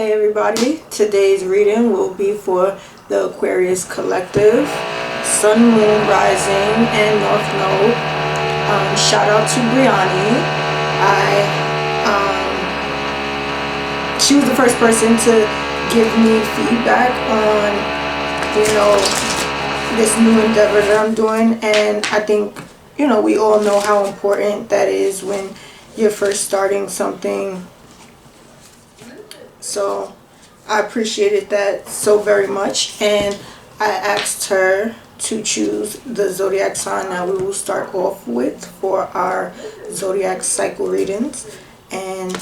Hey everybody, today's reading will be for the Aquarius collective, Sun, Moon, Rising, and North Node. Shout out to Brianni. She was the first person to give me feedback on, this new endeavor that I'm doing, and I think, we all know how important that is when you're first starting something. So I appreciated that so very much, and I asked her to choose the zodiac sign that we will start off with for our zodiac cycle readings. And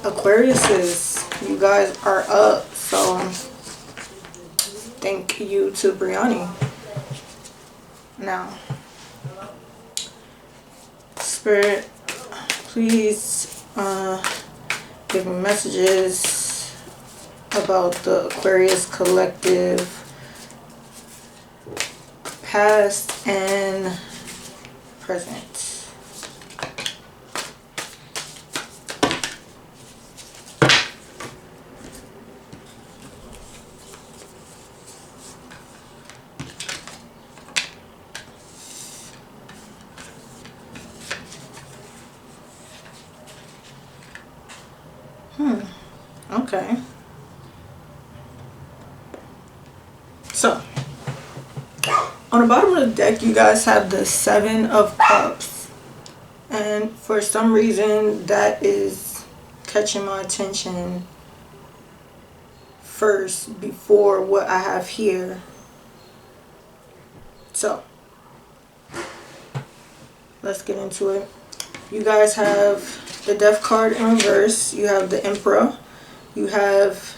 Aquariuses, you guys are up, so thank you to Brianni. Now, Spirit, please give me messages about the Aquarius collective, past and present. Okay. So, on the bottom of the deck, you guys have the Seven of Cups. And for some reason, that is catching my attention first before what I have here. So, let's get into it. You guys have the Death card in reverse. You have the Emperor. You have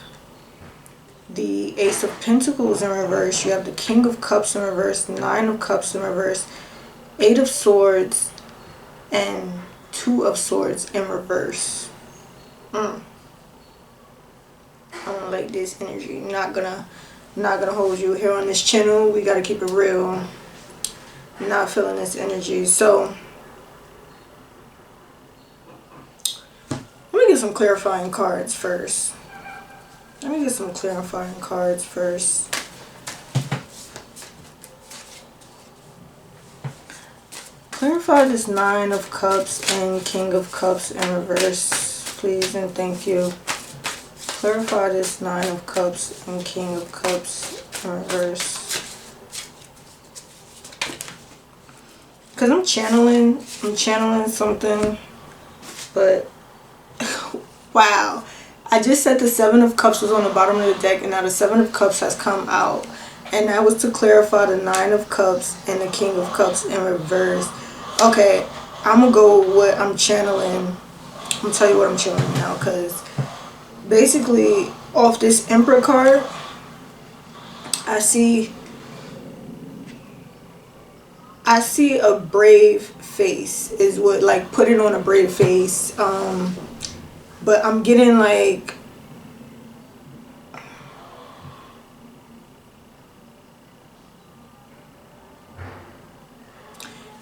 the Ace of Pentacles in reverse. You have the King of Cups in reverse. Nine of Cups in reverse. Eight of Swords. And Two of Swords in reverse. I don't like this energy. Not gonna hold you here on this channel. We gotta keep it real. Not feeling this energy. So let me get some clarifying cards first. Clarify this Nine of Cups and King of Cups in reverse, please and thank you. Clarify this Nine of Cups and King of Cups in reverse. Because I'm channeling something, but wow. I just said the Seven of Cups was on the bottom of the deck, and now the Seven of Cups has come out. And that was to clarify the Nine of Cups and the King of Cups in reverse. Okay, I'm going to go with what I'm channeling. I'm going to tell you what I'm channeling now, because basically off this Emperor card, I see a brave face is what, like, put it on a brave face. But I'm getting like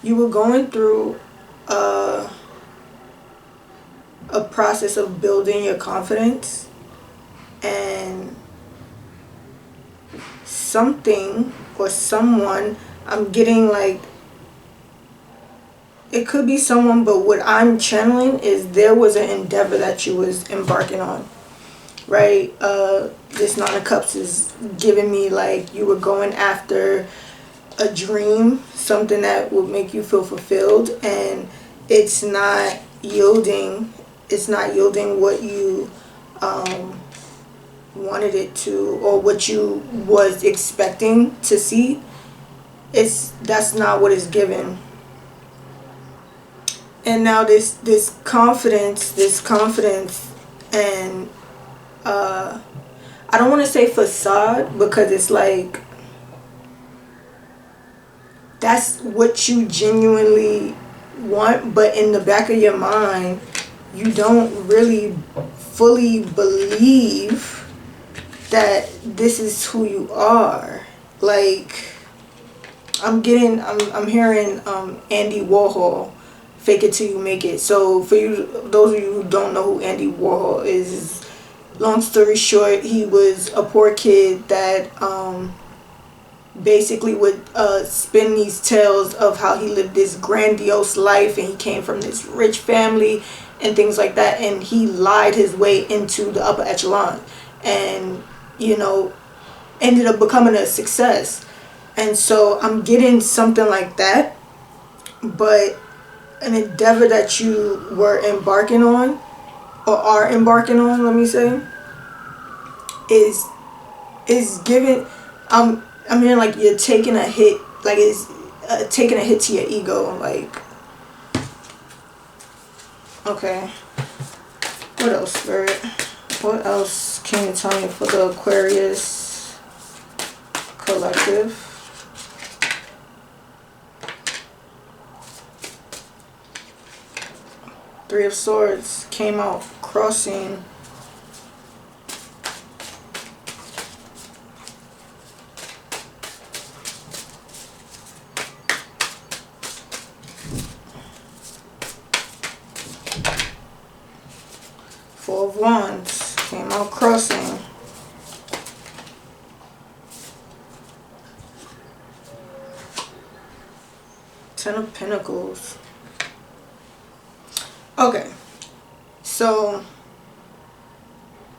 you were going through a process of building your confidence, and something or someone, I'm getting like, it could be someone, but what I'm channeling is there was an endeavor that you was embarking on, right? This Nine of Cups is giving me like you were going after a dream, something that would make you feel fulfilled, and it's not yielding what you wanted it to, or what you was expecting to see. That's not what is given. And now this confidence, and I don't want to say facade, because it's like that's what you genuinely want, but in the back of your mind, you don't really fully believe that this is who you are. Like, I'm hearing Andy Warhol, fake it till you make it. So for you, those of you who don't know who Andy Warhol is long story short, he was a poor kid that basically would spin these tales of how he lived this grandiose life, and he came from this rich family and things like that, and he lied his way into the upper echelon, and ended up becoming a success. And so I'm getting something like that, but an endeavor that you were embarking on, or are embarking on, let me say, is giving, I'm hearing like you're taking a hit, like it's taking a hit to your ego, like, okay, what else, Spirit? What else can you tell me for the Aquarius collective? Three of Swords came out crossing. Four of Wands came out crossing. Ten of Pentacles. Okay, so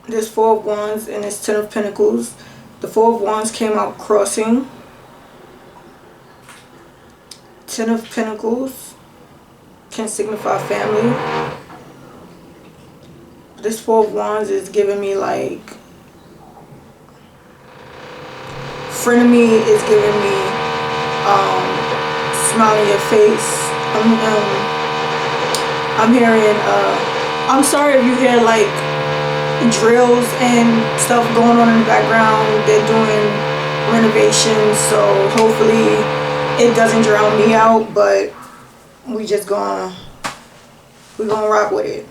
there's Four of Wands and it's Ten of Pentacles. The Four of Wands came out crossing. Ten of Pentacles can signify family. This Four of Wands is giving me like frenemy, is giving me smile on your face. I'm hearing I'm sorry if you hear like drills and stuff going on in the background. They're doing renovations, so hopefully it doesn't drown me out, but we're gonna rock with it.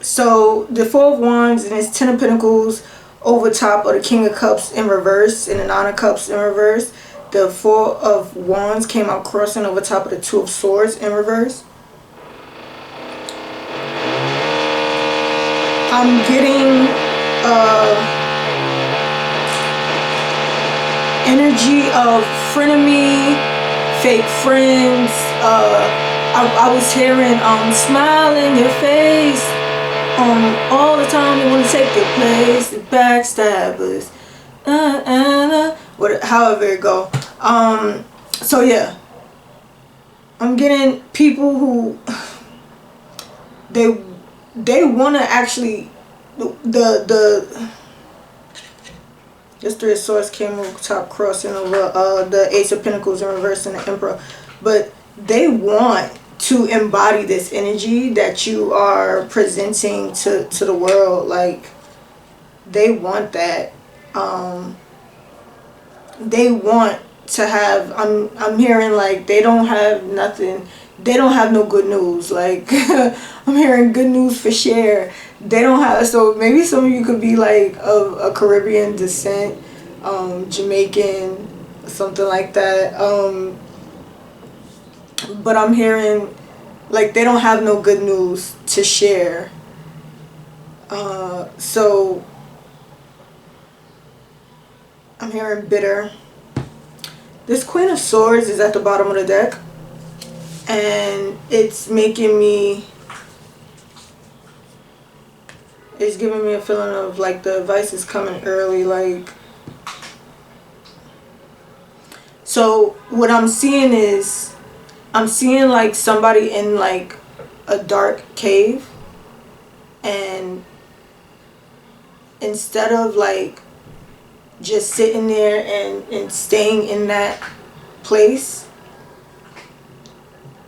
So the Four of Wands and it's Ten of Pentacles over top of the King of Cups in reverse and the Nine of Cups in reverse. The Four of Wands came out crossing over top of the Two of Swords in reverse. I'm getting energy of frenemy, fake friends. I was hearing smile in your face. All the time they want to take their place, the backstabbers, however it go. So yeah, I'm getting people who they want to actually this Three of Swords came over top crossing over the Ace of Pentacles in reverse and the Emperor, but they want to embody this energy that you are presenting to the world. Like, they want that. They want to have, I'm hearing like they don't have nothing, they don't have no good news. Like I'm hearing good news for share. They don't have, so maybe some of you could be like of a Caribbean descent, Jamaican, something like that. But I'm hearing like they don't have no good news to share. So I'm hearing bitter. This Queen of Swords is at the bottom of the deck, and it's making me, it's giving me a feeling of like the advice is coming early. Like, so what I'm seeing is, I'm seeing like somebody in like a dark cave, and instead of like just sitting there and staying in that place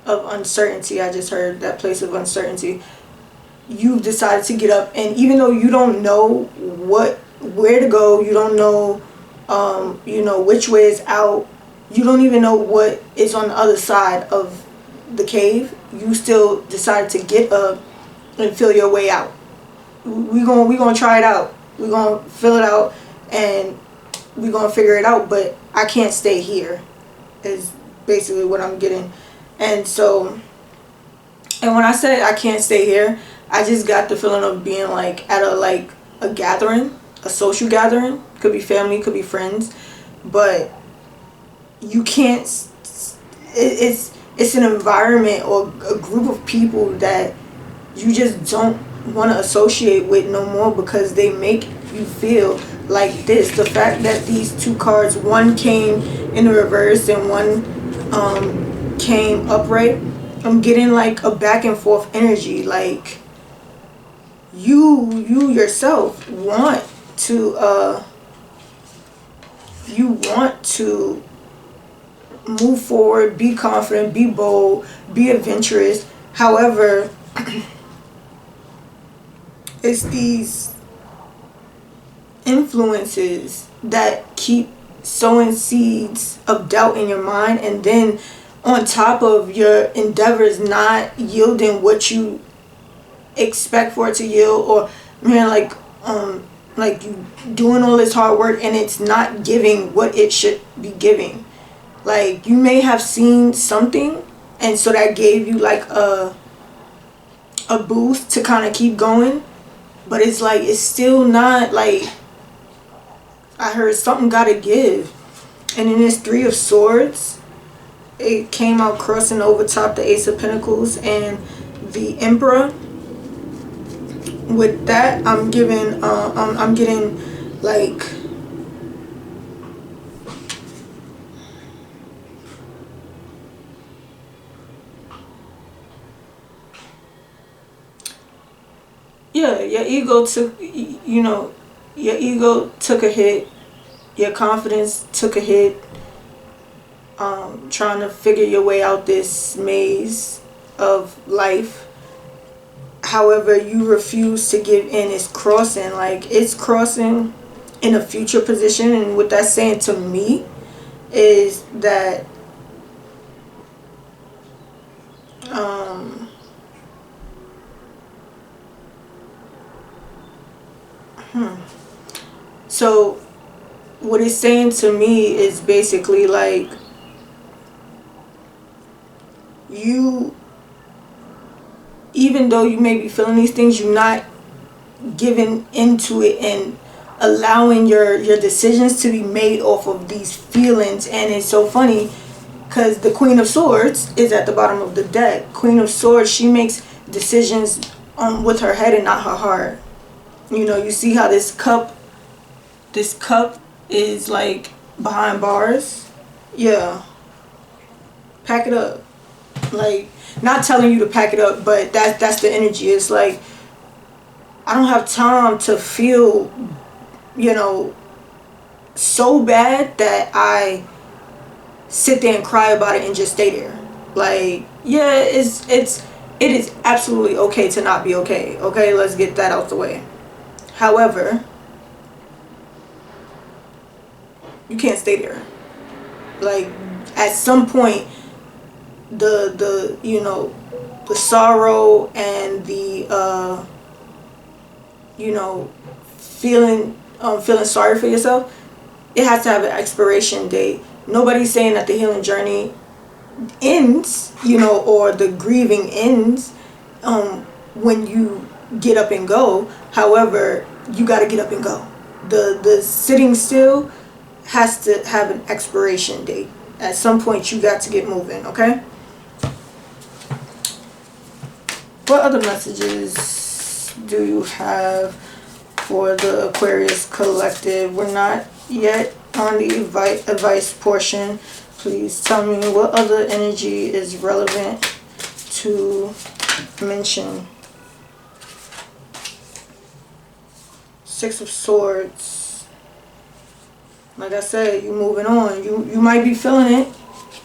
of uncertainty, I just heard that place of uncertainty, you've decided to get up, and even though you don't know where to go, you don't know which way is out, you don't even know what is on the other side of the cave, you still decided to get up and feel your way out. We gonna try it out. We're gonna fill it out, and we're gonna figure it out. But I can't stay here, is basically what I'm getting. And so, and when I say I can't stay here, I just got the feeling of being like at a like a gathering, a social gathering. Could be family, could be friends, but you can't. It's an environment or a group of people that you just don't want to associate with no more because they make you feel like this. The fact that these two cards, one came in the reverse and one came upright, I'm getting like a back and forth energy. Like you yourself want to move forward, be confident, be bold, be adventurous. However, it's these influences that keep sowing seeds of doubt in your mind, and then on top of your endeavors not yielding what you expect for it to yield, or man, like you doing all this hard work and it's not giving what it should be giving. Like you may have seen something, and so that gave you like a boost to kind of keep going, but it's like it's still not like, I heard something gotta give. And in this Three of Swords, it came out crossing over top the Ace of Pentacles and the Emperor. With that, I'm getting like, yeah, your ego took, your ego took a hit, your confidence took a hit, trying to figure your way out this maze of life. However, you refuse to give in. It's crossing, like it's crossing in a future position. And what that's saying to me is that so what it's saying to me is basically like you, even though you may be feeling these things, you're not giving into it and allowing your decisions to be made off of these feelings. And it's so funny because the Queen of Swords is at the bottom of the deck. Queen of Swords, she makes decisions with her head and not her heart. You see how this cup is like behind bars. Yeah, pack it up. Like, not telling you to pack it up, but that's the energy. It's like, I don't have time to feel, so bad that I sit there and cry about it and just stay there. Like, yeah, it is absolutely okay to not be okay. Okay, let's get that out the way. However, you can't stay there. Like, at some point, the sorrow and the feeling sorry for yourself, it has to have an expiration date. Nobody's saying that the healing journey ends, or the grieving ends when you get up and go. However, you got to get up and go. The sitting still has to have an expiration date. At some point, you got to get moving, okay? What other messages do you have for the Aquarius collective? We're not yet on the advice portion. Please tell me what other energy is relevant to mention. Six of Swords. Like I said, you moving on. You might be feeling it.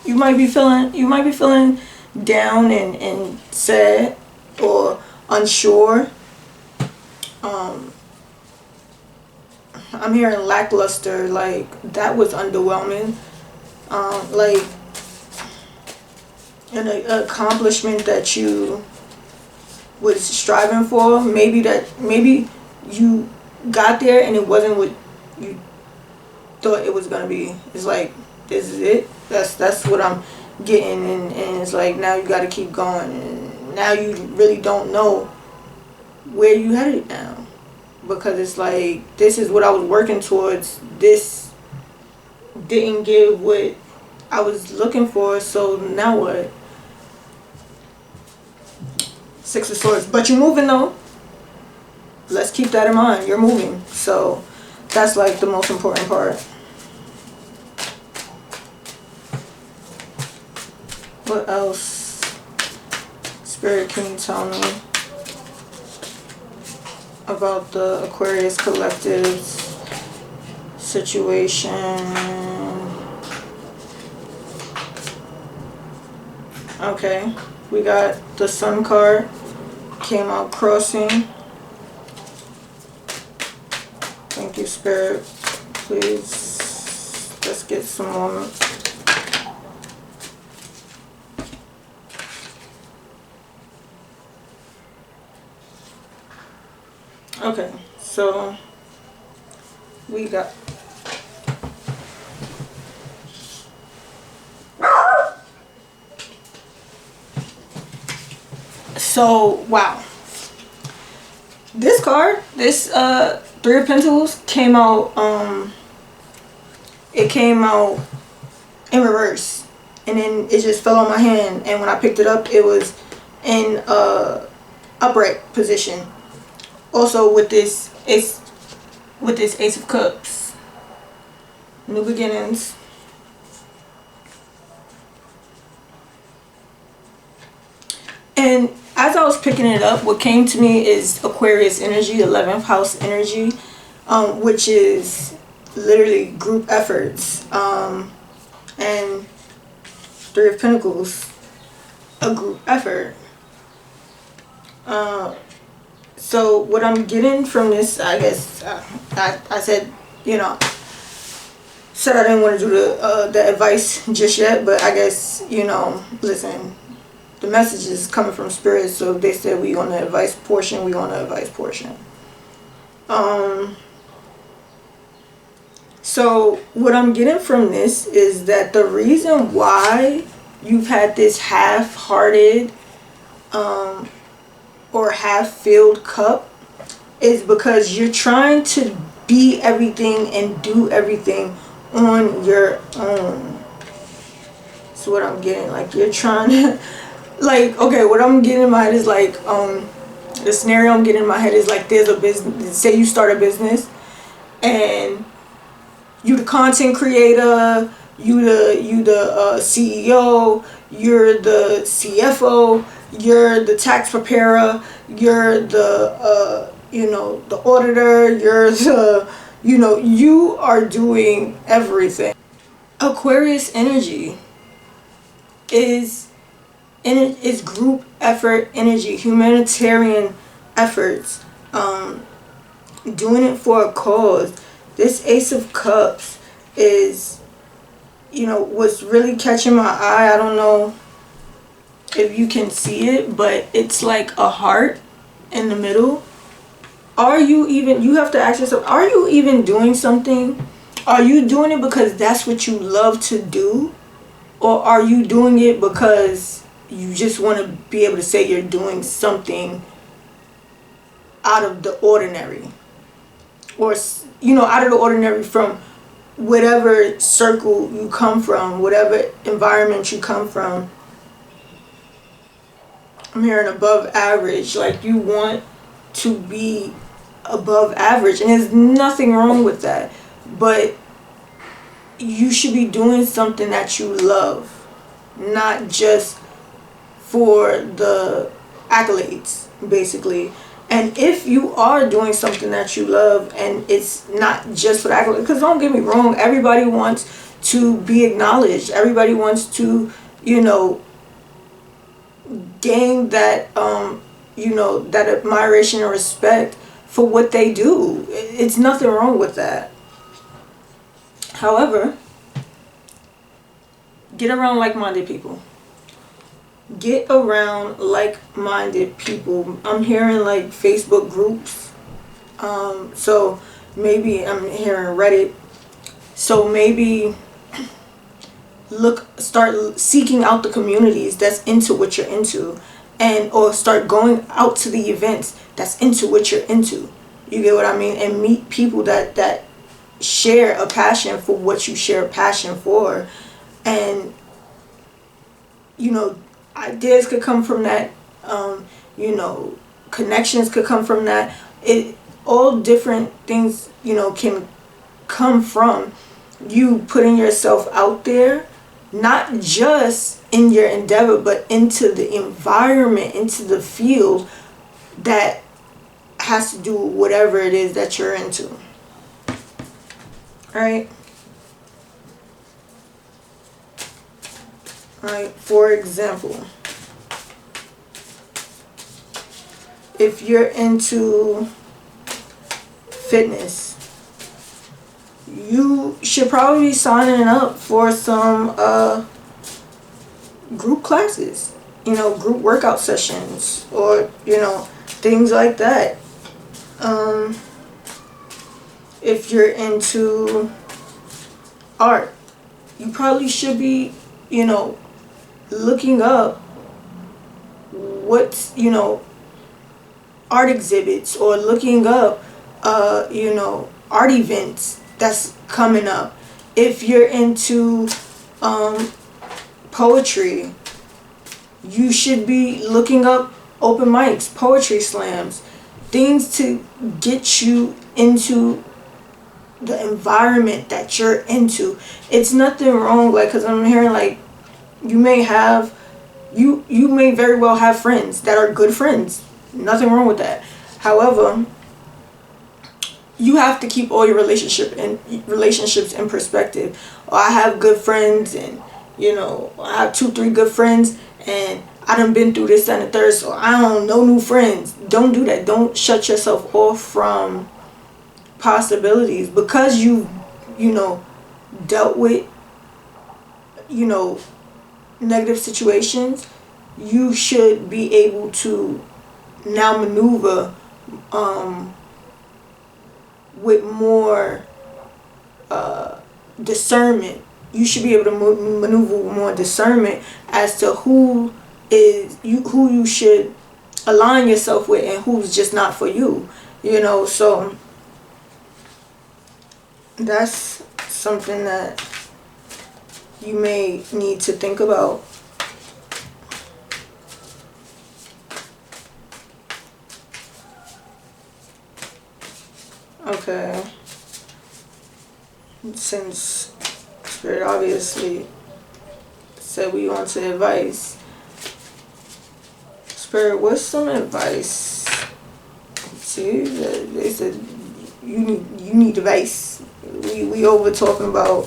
You might be feeling down and sad or unsure. I'm hearing lackluster, like that was underwhelming. Like an accomplishment that you was striving for, maybe you got there and it wasn't what you thought it was gonna be. It's like, this is it. That's what I'm getting, and it's like now you got to keep going, and now you really don't know where you headed now. because it's like, this is what I was working towards. This didn't give what I was looking for, so now what? Six of Swords. But you're moving though. Let's keep that in mind. You're moving. So that's like the most important part. What else? Spirit, can you tell me about the Aquarius collective's situation? Okay, we got the Sun card, came out crossing. Thank you, Spirit. Please, let's get some more. Okay, so we got wow. This card, this Three of Pentacles came out, it came out in reverse, and then it just fell on my hand, and when I picked it up, it was in upright position. Also with this Ace of Cups, new beginnings. And as I was picking it up, what came to me is Aquarius energy, 11th house energy, which is literally group efforts, and Three of Pentacles, a group effort. So what I'm getting from this, I guess, I said, you know, said I didn't want to do the advice just yet, but I guess, you know, listen, the message is coming from Spirit, so if they said we on the advice portion, we on the advice portion. So what I'm getting from this is that the reason why you've had this half-hearted or half-filled cup is because you're trying to be everything and do everything on your own. That's what I'm getting. Like, you're trying to, like, okay, what I'm getting in my head is like, the scenario I'm getting in my head is like, there's a business, say you start a business, and you the content creator, you the CEO, you're the CFO, you're the tax preparer, you're the you know, the auditor, you're the, you know, you are doing everything. Aquarius energy is group effort energy, humanitarian efforts, doing it for a cause. This Ace of Cups is, you know, what's really catching my eye. I don't know if you can see it, but it's like a heart in the middle. Are you even, you have to ask yourself, are you even doing something? Are you doing it because that's what you love to do? Or are you doing it because you just want to be able to say you're doing something out of the ordinary? Or, you know, out of the ordinary from whatever circle you come from, whatever environment you come from. I'm hearing above average, like you want to be above average, and there's nothing wrong with that, but you should be doing something that you love, not just for the accolades, basically. And if you are doing something that you love and it's not just for the accolades, because don't get me wrong, everybody wants to be acknowledged, everybody wants to, you know, gain that you know, that admiration and respect for what they do. It's nothing wrong with that. However, get around like-minded people. Get around like-minded people. I'm hearing like Facebook groups. So maybe I'm hearing Reddit. So maybe start seeking out the communities that's into what you're into, and or start going out to the events that's into what you're into. You get what I mean? And meet people that share a passion for what you share a passion for. And, you know, ideas could come from that. You know, connections could come from that. All different things, you know, can come from you putting yourself out there, not just in your endeavor, but into the environment, into the field that has to do with whatever it is that you're into. Alright? Alright, for example, if you're into fitness, you should probably be signing up for some group classes, you know, group workout sessions, or, you know, things like that. If you're into art, you probably should be, you know, looking up what's, you know, art exhibits, or looking up, you know, art events that's coming up. If you're into poetry, you should be looking up open mics, poetry slams, things to get you into the environment that you're into. It's nothing wrong, like, because I'm hearing like you may very well have friends that are good friends. Nothing wrong with that. However, you have to keep all your relationships in perspective. I have good friends, and, you know, I have 2-3 good friends, and I done been through this and the third, so I don't know new friends. Don't do that. Don't shut yourself off from possibilities because you know, dealt with, you know, negative situations. You should be able to now maneuver with more discernment. You should be able to maneuver with more discernment as to who you should align yourself with and who's just not for you. You know, so that's something that you may need to think about. Okay. Since Spirit obviously said we want to advice, Spirit, what's some advice? See, they said you need advice. We over talking about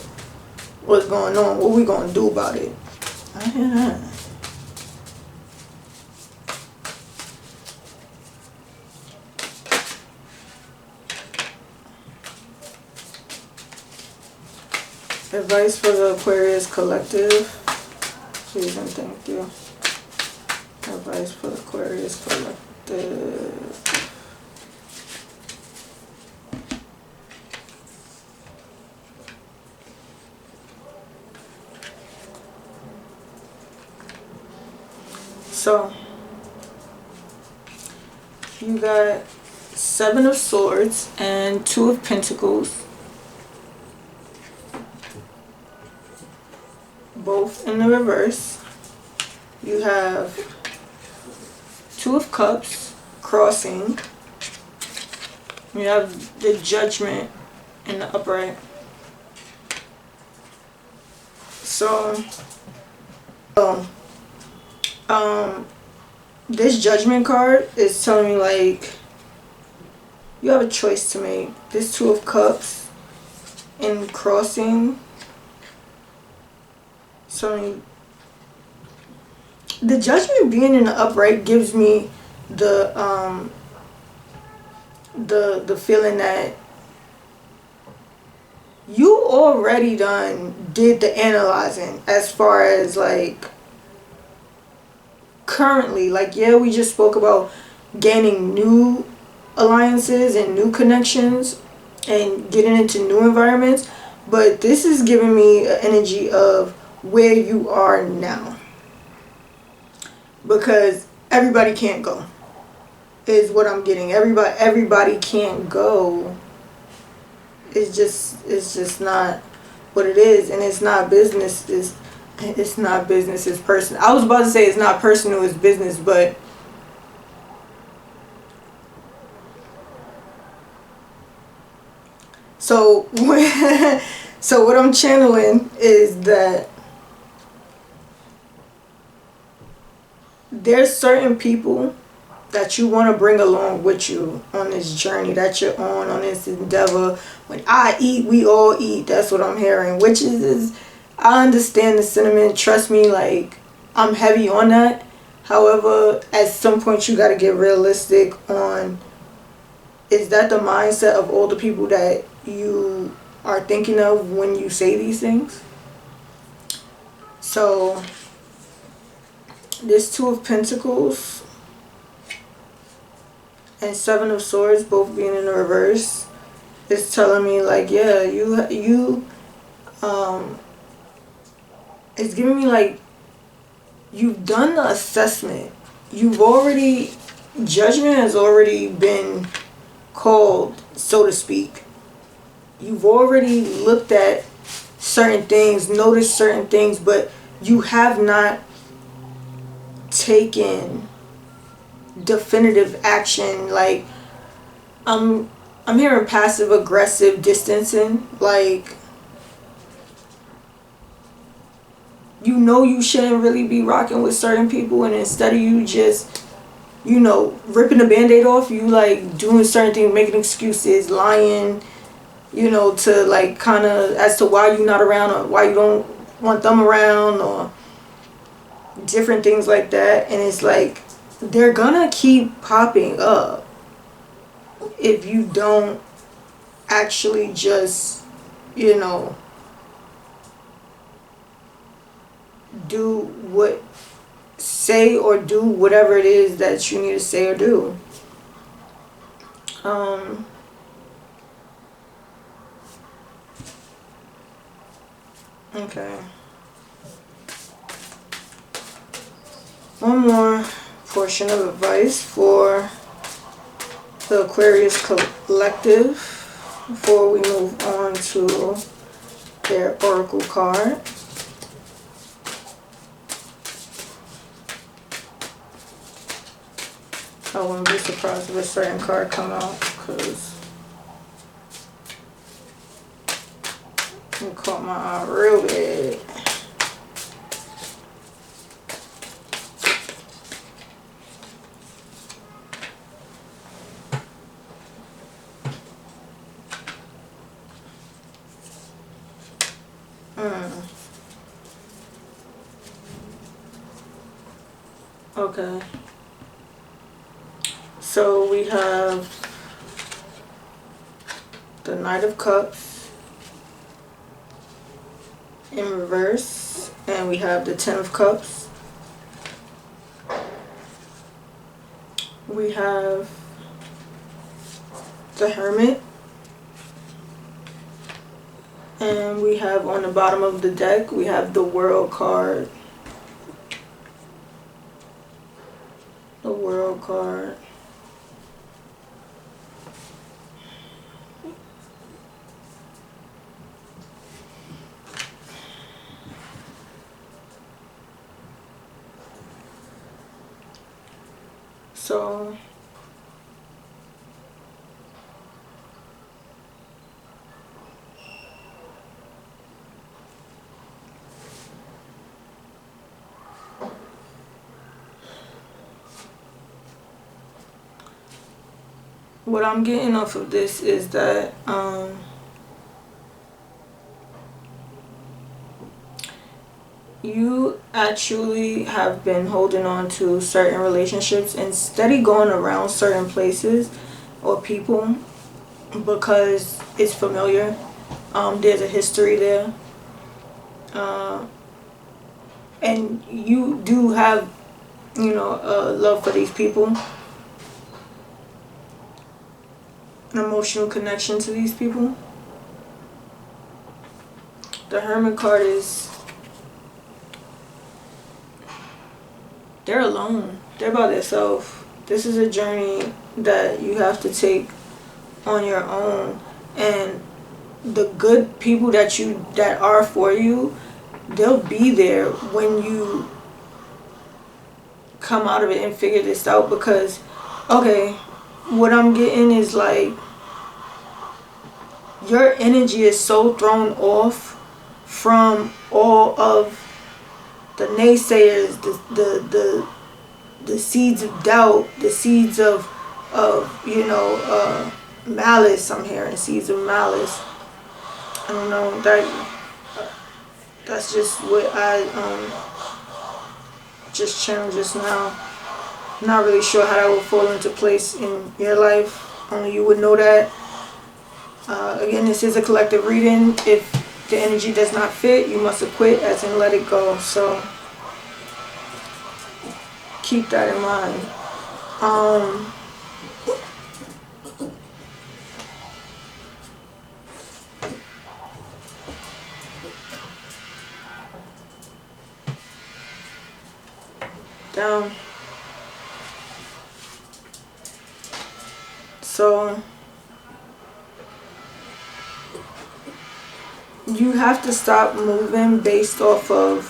what's going on. What we gonna do about it? I hear that. Advice for the Aquarius collective, please and thank you. Advice for the Aquarius collective. So, you got 7 of Swords and 2 of Pentacles, both in the reverse. You have 2 of Cups crossing. You have the Judgment in the upright. So, this Judgment card is telling me, like, you have a choice to make. This 2 of Cups in crossing. So the Judgment being in the upright gives me the feeling that you already did the analyzing as far as, like, currently, like, yeah, we just spoke about gaining new alliances and new connections and getting into new environments, but this is giving me an energy of where you are now, because everybody can't go. is what I'm getting. Everybody can't go. It's just not what it is, and it's not business. It's not business. It's personal. I was about to say it's not personal. It's business, but so so what I'm channeling is that there's certain people that you want to bring along with you on this journey that you're on this endeavor. When I eat, we all eat. That's what I'm hearing. Which is I understand the sentiment. Trust me, like, I'm heavy on that. However, at some point you got to get realistic on, is that the mindset of all the people that you are thinking of when you say these things? So this Two of Pentacles and Seven of Swords both being in the reverse is telling me, like, yeah, you it's giving me like you've done the assessment. You've already, judgment has already been called, so to speak. You've already looked at certain things, noticed certain things, but you have not taken definitive action. Like, I'm hearing passive aggressive distancing. Like, you know you shouldn't really be rocking with certain people, and instead of you just, you know, ripping the band-aid off, you like doing certain things, making excuses, lying, you know, to like kind of as to why you're not around or why you don't want them around or different things like that. And it's like they're gonna keep popping up if you don't actually just, you know, say or do whatever it is that you need to say or do. Okay. One more portion of advice for the Aquarius collective before we move on to their oracle card. I wouldn't be surprised if a certain card come out, because it caught my eye real bad. Okay. So we have the Knight of Cups in reverse, and we have the Ten of Cups. We have the Hermit, and we have on the bottom of the deck, we have the World card. The World card. So what I'm getting off of this is that you actually have been holding on to certain relationships and steady going around certain places or people because it's familiar. There's a history there. And you do have, you know, a love for these people, an emotional connection to these people. The Hermit card is, they're alone. They're by themselves. This is a journey that you have to take on your own, and the good people that are for you, they'll be there when you come out of it and figure this out. Because, okay, what I'm getting is like, your energy is so thrown off from all of the naysayers, the seeds of doubt, the seeds of malice. I'm hearing seeds of malice. I don't know, that's just what I just channeled just now. I'm not really sure how that will fall into place in your life. Only you would know that. Again, this is a collective reading. If the energy does not fit, you must acquit, as in let it go. So keep that in mind. Down. So you have to stop moving based off of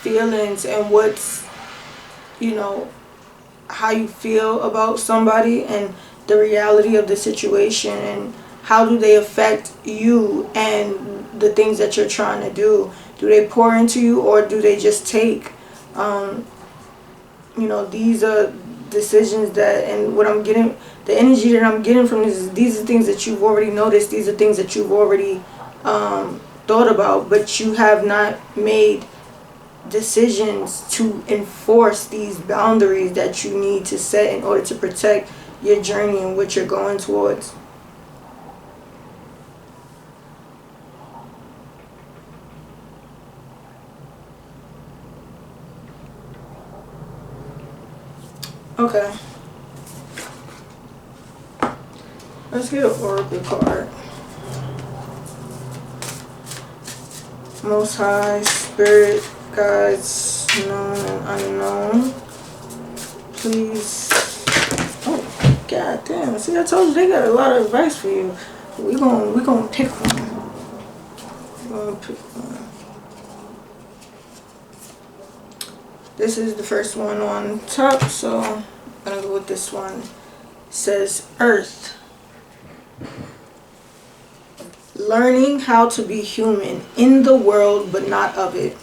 feelings and what's, how you feel about somebody and the reality of the situation, and how do they affect you and the things that you're trying to do. Do they pour into you, or do they just take? These are decisions that, and what I'm getting, the energy that I'm getting from this is, these are things that you've already noticed. These are things that you've already thought about, but you have not made decisions to enforce these boundaries that you need to set in order to protect your journey and what you're going towards. Okay. Let's get an oracle card. Most High, Spirit, Guides, known and unknown. Please. Oh, god damn. See, I told you they got a lot of advice for you. We're gonna pick one. We're gonna pick one. This is the first one on top, so I'm gonna go with this one. It says Earth. Learning how to be human in the world but not of it.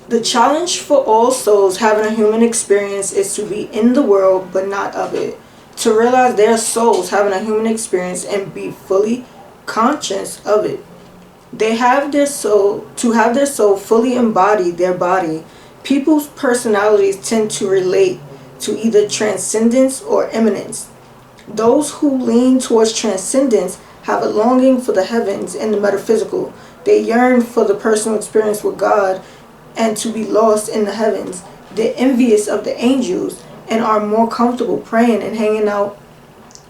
The challenge for all souls having a human experience is to be in the world but not of it. To realize they are souls having a human experience and be fully conscious of it. They have their soul, to have their soul fully embody their body. People's personalities tend to relate to either transcendence or immanence. Those who lean towards transcendence have a longing for the heavens and the metaphysical. They yearn for the personal experience with God and to be lost in the heavens. They're envious of the angels and are more comfortable praying and hanging out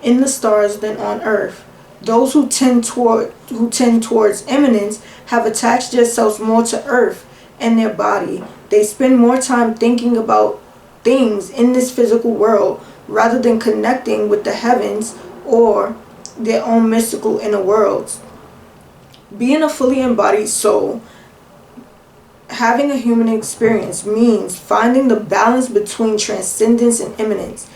in the stars than on earth. Those who tend towards immanence have attached themselves more to earth and their body. They spend more time thinking about things in this physical world rather than connecting with the heavens or their own mystical inner worlds. Being a fully embodied soul, having a human experience, means finding the balance between transcendence and immanence,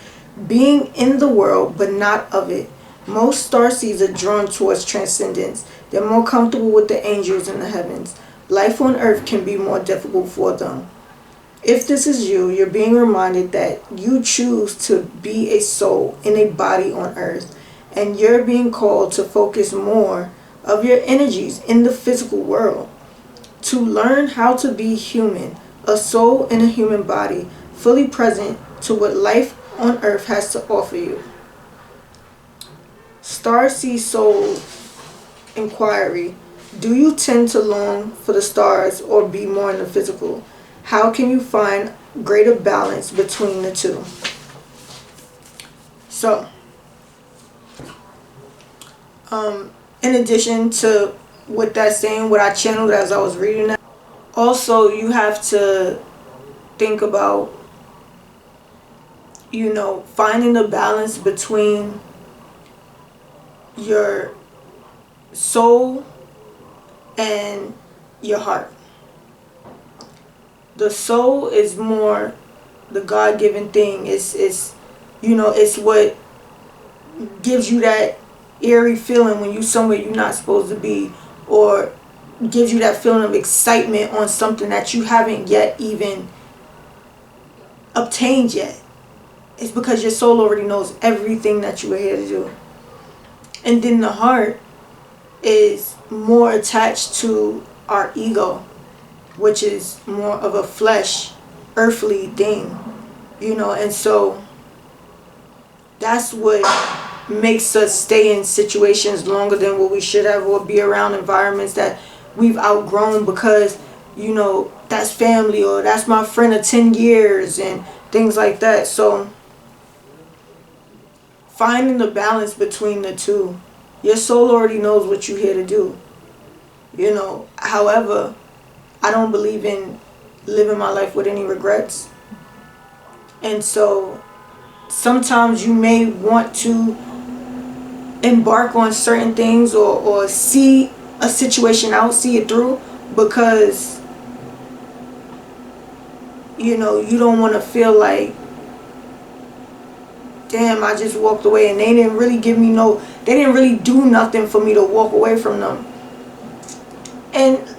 being in the world but not of it. Most starseeds are drawn towards transcendence. They're more comfortable with the angels in the heavens. Life on earth can be more difficult for them. If this is you, you're being reminded that you choose to be a soul in a body on earth, and you're being called to focus more of your energies in the physical world. To learn how to be human, a soul in a human body, fully present to what life on earth has to offer you. Starseed Soul Inquiry. Do you tend to long for the stars or be more in the physical? How can you find greater balance between the two? So, in addition to what that's saying, what I channeled as I was reading that, also you have to think about, you know, finding the balance between your soul and your heart. The soul is more the God-given thing. It's you know, it's what gives you that eerie feeling when you're somewhere you're not supposed to be, or gives you that feeling of excitement on something that you haven't yet even obtained yet. It's because your soul already knows everything that you are here to do. And then the heart is more attached to our ego, which is more of a flesh, earthly thing, you know. And so that's what makes us stay in situations longer than what we should have, or be around environments that we've outgrown because, you know, that's family, or that's my friend of 10 years and things like that. So finding the balance between the two. Your soul already knows what you're here to do, you know. However, I don't believe in living my life with any regrets. And so sometimes you may want to embark on certain things, or see a situation out, see it through, because, you know, you don't want to feel like, damn, I just walked away and they didn't really give me they didn't really do nothing for me to walk away from them.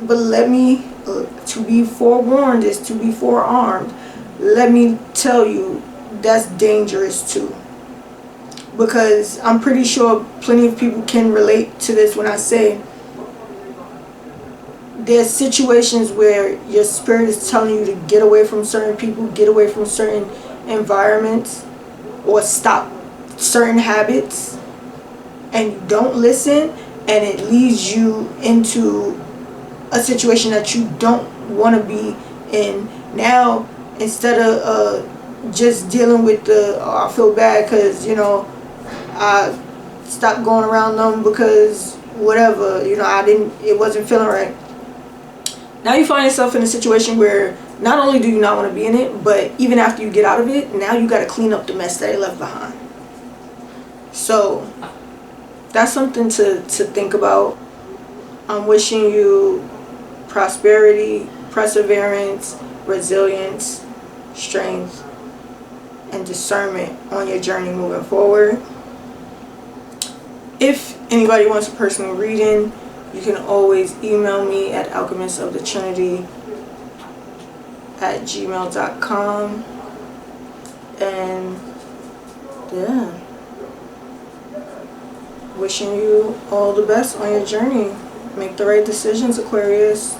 But let me, to be forewarned is to be forearmed. Let me tell you, that's dangerous too. Because I'm pretty sure plenty of people can relate to this when I say there's situations where your spirit is telling you to get away from certain people, get away from certain environments, or stop certain habits, and you don't listen, and it leads you into a situation that you don't want to be in. Now, instead of just dealing with I feel bad because, you know, I stopped going around them because whatever, you know, it wasn't feeling right. Now you find yourself in a situation where not only do you not want to be in it, but even after you get out of it, now you got to clean up the mess that it left behind. So that's something to think about. I'm wishing you prosperity, perseverance, resilience, strength, and discernment on your journey moving forward. If anybody wants a personal reading, you can always email me at alchemistofthetrinity@gmail.com. And yeah, wishing you all the best on your journey. Make the right decisions, Aquarius.